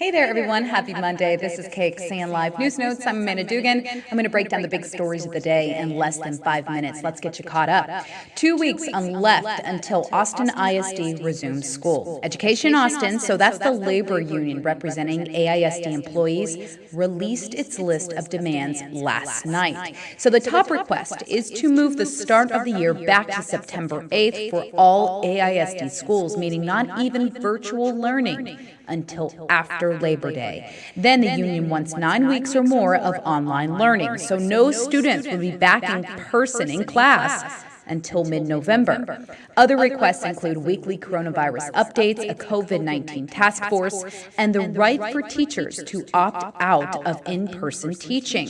Hey there, everyone. Happy Monday. This is KXAN Live News Notes. I'm Amanda Dugan. I'm going to break down the big stories of the day in less than 5 minutes. Let's get you caught up. 2 weeks left until Austin ISD resumes school. Education Austin, so that's the labor union representing AISD employees, released its list of demands last night. So the top request is to move the start of the year back to September 8th for all AISD schools, meaning not even virtual learning until after Labor Day. Then the union wants 9 weeks or more of online learning, so no students will be back in person in class until mid-November. Other requests include weekly coronavirus updates, a COVID-19 task force, and the right for teachers to opt out of in-person teaching.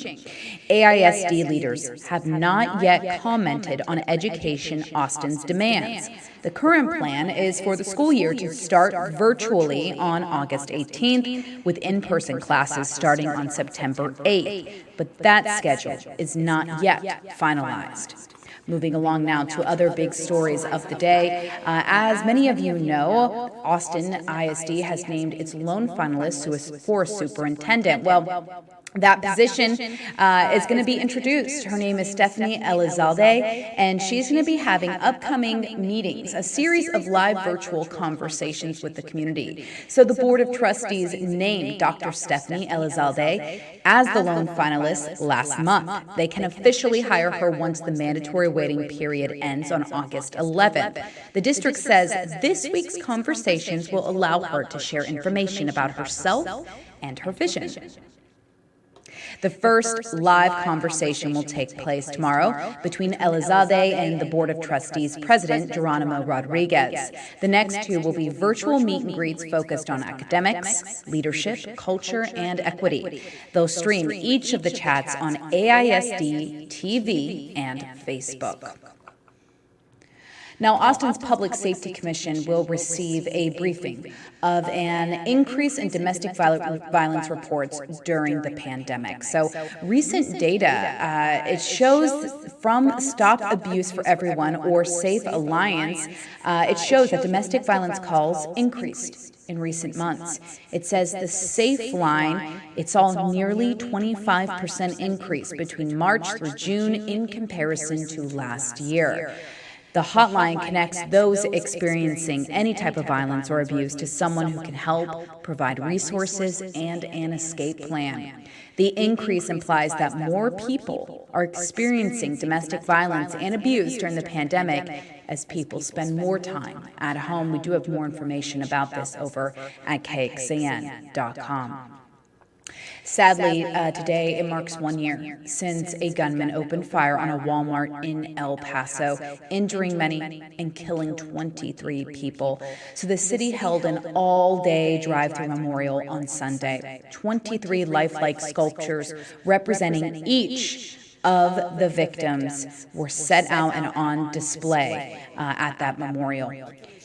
AISD leaders have not yet commented on Education Austin's demands. The current plan is for the school year to start virtually on August 18th, with in-person classes starting on September 8th. But that schedule is not yet finalized. Moving along now to other big stories of the day. As many of you know, Austin ISD has named its lone finalist for superintendent. Well, that position is going to be introduced. Her name is Stephanie Elizalde, and she's going to be having upcoming meetings, a series of live virtual conversations with the community. So the Board of Trustees named Dr. Stephanie Elizalde as the lone finalist last month. They can officially hire her once the mandatory waiting period ends on August 11th. The district says this week's conversations will allow her to share information about herself and her vision. The first live conversation will take place tomorrow between Elizalde and the Board of Trustees President Geronimo Rodriguez. The next two will be virtual meet and greets focused on academics, leadership, culture, and equity. They'll stream each of the chats on AISD TV and Facebook. Now, Austin's Public Safety Commission will receive a briefing of an increase in domestic violence reports during the pandemic. So recent data, it shows from Stop Abuse for Everyone or Safe Alliance, it shows that domestic violence calls increased in recent months. It says the Safe line, it saw nearly 25% increase between March through June in comparison to last year. The hotline connects those experiencing any type of violence or abuse to someone who can help, provide resources, and an escape plan. The increase implies that more people are experiencing domestic violence and abuse during the pandemic as people spend more time at home. We do have more information about this over at KXAN.com. Sadly, today it marks 1 year since a gunman opened fire on a Walmart in El Paso, injuring many and killing 23 people. So the city held an all-day drive-through memorial on Sunday. 23 lifelike sculptures representing each of the victims were set out and on display at that memorial.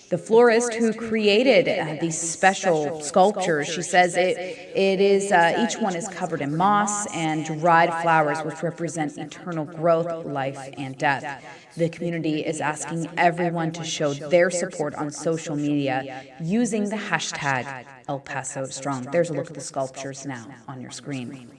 The florist who created these special sculptures, she says each one is covered in moss and dried flowers, which represent eternal growth, life, and death. The community is asking everyone to show their support on social media using the hashtag El Paso Strong. There's a look at the sculptures now on your screen.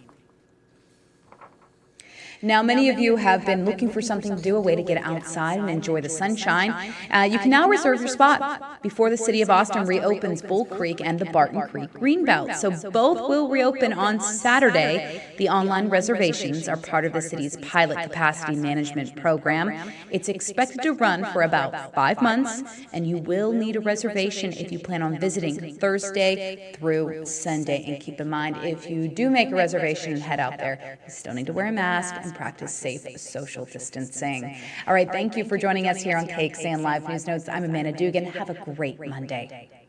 Now, many of you have been looking for something to do, a way to get outside and enjoy the sunshine. You can now reserve your spot before the City of Austin reopens Bull Creek and the Barton Creek Greenbelt. So both will reopen on Saturday. The online reservations are part of the city's pilot capacity management program. It's expected to run for about 5 months, and you will need a reservation if you plan on visiting Thursday through Sunday. And keep in mind, if you do make a reservation and head out there, you still need to wear a mask and practice safe social distancing. All right, thank you for joining us here on KXAN Live News Notes. I'm Amanda Dugan. Have a great Monday.